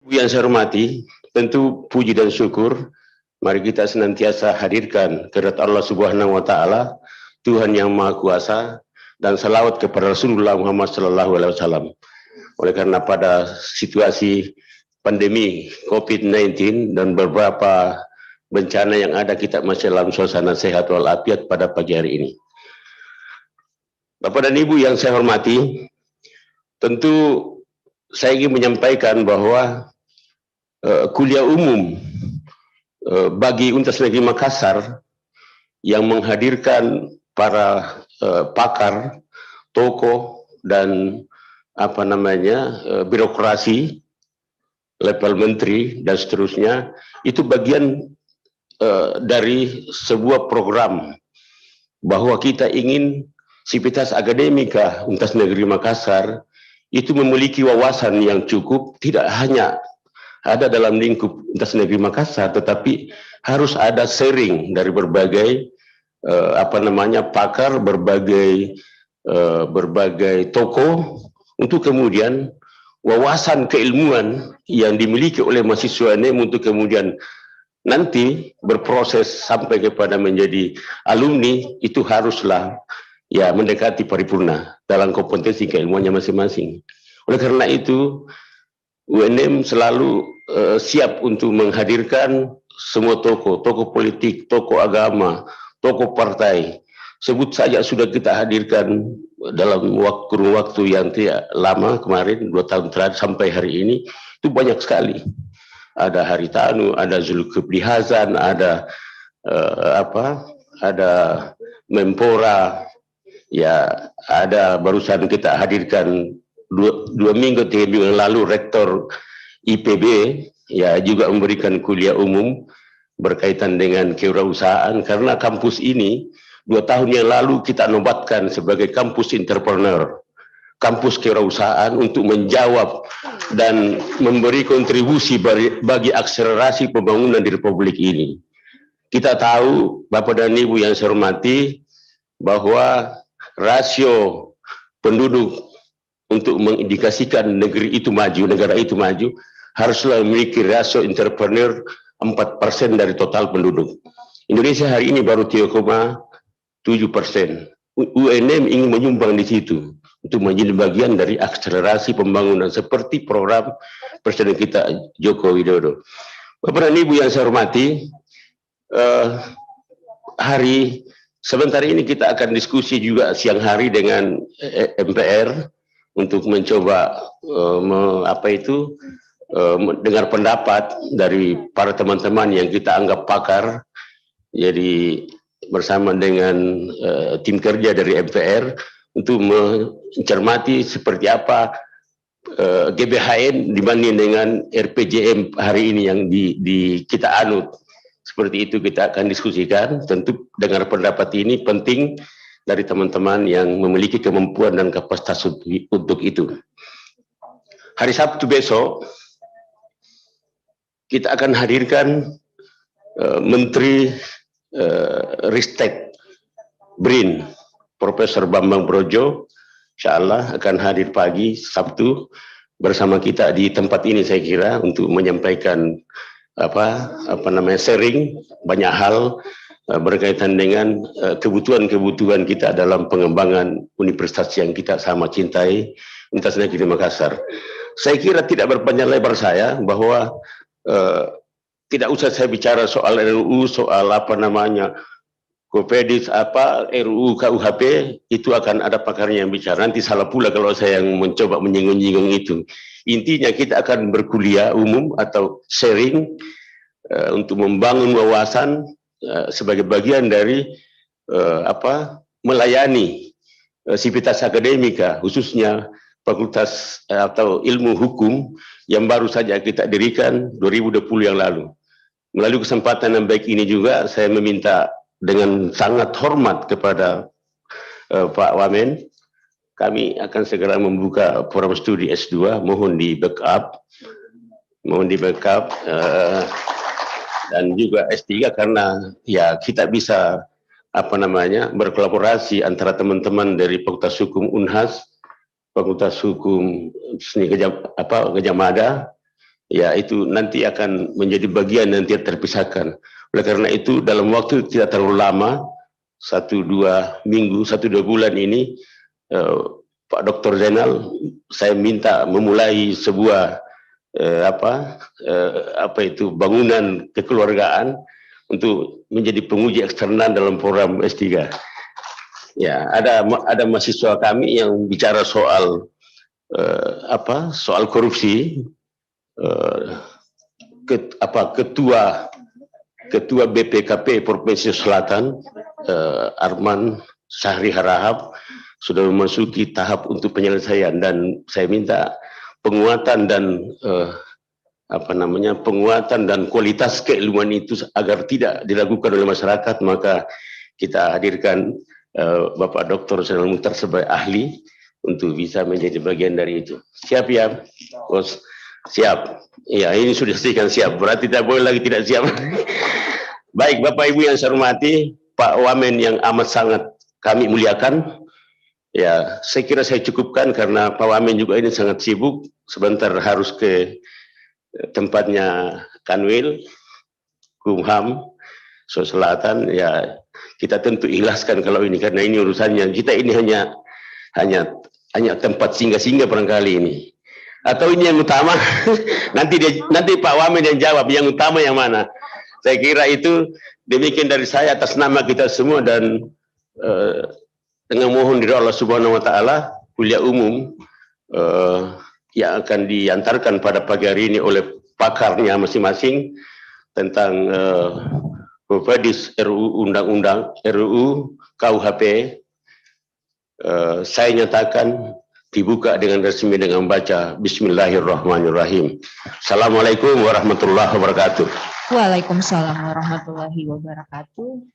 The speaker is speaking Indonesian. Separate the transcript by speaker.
Speaker 1: Yang saya hormati, tentu puji dan syukur mari kita senantiasa hadirkan kehadirat Allah Subhanahu wa taala, Tuhan yang Maha Kuasa, dan salawat kepada Rasulullah Muhammad sallallahu alaihi wasallam. Oleh karena pada situasi pandemi COVID-19 dan beberapa bencana yang ada, kita masih dalam suasana sehat walafiat pada pagi hari ini. Bapak dan Ibu yang saya hormati, tentu saya ingin menyampaikan bahwa kuliah umum bagi Universitas Negeri Makassar yang menghadirkan para pakar, tokoh dan birokrasi level menteri dan seterusnya, itu bagian dari sebuah program bahwa kita ingin Sivitas Akademika Universitas Negeri Makassar itu memiliki wawasan yang cukup, tidak hanya ada dalam lingkup Universitas Negeri Makassar, tetapi harus ada sharing dari berbagai pakar, berbagai tokoh, untuk kemudian wawasan keilmuan yang dimiliki oleh mahasiswa ini untuk kemudian nanti berproses sampai kepada menjadi alumni, itu haruslah mendekati paripurna dalam kompetensi keilmuannya masing-masing. Oleh karena itu, UNM selalu siap untuk menghadirkan semua tokoh politik, tokoh agama, tokoh partai. Sebut saja sudah kita hadirkan dalam kurun waktu yang tidak lama kemarin, 2 tahun terakhir sampai hari ini, itu banyak sekali. Ada Haritanu, ada Zulkifli Hasan, ada ada Menpora, ada barusan kita hadirkan 2 minggu 3 minggu yang lalu rektor IPB juga memberikan kuliah umum berkaitan dengan kewirausahaan, karena kampus ini 2 tahun yang lalu kita nobatkan sebagai kampus entrepreneur, kampus kewirausahaan, untuk menjawab dan memberi kontribusi bagi akselerasi pembangunan di Republik ini. Kita tahu, Bapak dan Ibu yang saya hormati, bahwa rasio penduduk untuk mengindikasikan negeri itu maju, negara itu maju, haruslah memiliki rasio entrepreneur 4% dari total penduduk. Indonesia hari ini baru 3,7%. UNM ingin menyumbang di situ untuk menjadi bagian dari akselerasi pembangunan seperti program Presiden kita Joko Widodo. Bapak dan Ibu yang saya hormati, sebentar ini kita akan diskusi juga siang hari dengan MPR untuk mencoba dengar pendapat dari para teman-teman yang kita anggap pakar. Jadi bersama dengan tim kerja dari MPR untuk mencermati seperti apa GBHN dibanding dengan RPJM hari ini yang kita anut. Seperti itu kita akan diskusikan. Tentu dengar pendapat ini penting dari teman-teman yang memiliki kemampuan dan kapasitas untuk itu. Hari Sabtu besok kita akan hadirkan Menteri Ristek BRIN, Profesor Bambang Brojo, insyaallah akan hadir pagi Sabtu bersama kita di tempat ini, saya kira, untuk menyampaikan sharing banyak hal berkaitan dengan kebutuhan-kebutuhan kita dalam pengembangan universitas yang kita sama cintai, Universitas Negeri Makassar. Saya kira tidak berpanjang lebar saya, bahwa tidak usah saya bicara soal RUU, soal Kopedis, RUU KUHP, itu akan ada pakarnya yang bicara. Nanti salah pula kalau saya yang mencoba menyinggung-nyinggung itu. Intinya kita akan berkuliah umum atau sharing untuk membangun wawasan sebagai bagian dari melayani Sivitas Akademika, khususnya Fakultas atau Ilmu Hukum yang baru saja kita dirikan 2020 yang lalu. Melalui kesempatan yang baik ini juga, saya meminta dengan sangat hormat kepada Pak Wamen, kami akan segera membuka forum studi S2, mohon di backup dan juga S3, karena kita bisa berkolaborasi antara teman-teman dari Fakultas Hukum Unhas, Fakultas Hukum Gajah Mada, ya itu nanti akan menjadi bagian yang tidak terpisahkan. Oleh karena itu dalam waktu tidak terlalu lama, 1-2 minggu, 1-2 bulan ini, Pak Dr. Zainal, saya minta memulai sebuah bangunan kekeluargaan untuk menjadi penguji eksternal dalam program S3. Ya, ada mahasiswa kami yang bicara soal soal korupsi. Ketua BPKP Provinsi Selatan, Arman Syahri Harahap, sudah memasuki tahap untuk penyelesaian, dan saya minta penguatan dan penguatan dan kualitas keilmuan itu agar tidak diragukan oleh masyarakat. Maka kita hadirkan Bapak Dr. Zainal Muchtar sebagai ahli untuk bisa menjadi bagian dari itu. Siap ya, Bos? Siap. Ya, ini sudah pastikan siap. Berarti tidak boleh lagi tidak siap. Baik, Bapak Ibu yang saya hormati, Pak Wamen yang amat sangat kami muliakan. Ya, saya kira saya cukupkan karena Pak Wamen juga ini sangat sibuk. Sebentar harus ke tempatnya Kanwil, Kumham, Sulawesi Selatan. Ya, kita tentu ikhlaskan kalau ini, karena ini urusannya. Kita ini hanya tempat singgah-singgah barangkali ini. Atau ini yang utama? nanti Pak Wamen yang jawab yang utama yang mana. Saya kira itu demikian dari saya atas nama kita semua, dan dengan mohon dari Allah Subhanahu Wa Taala, kuliah umum yang akan diantarkan pada pagi hari ini oleh pakarnya masing-masing tentang Provinsi RUU KUHP, saya nyatakan dibuka dengan resmi dengan membaca Bismillahirrahmanirrahim. Assalamualaikum warahmatullahi wabarakatuh.
Speaker 2: Waalaikumsalam warahmatullahi wabarakatuh.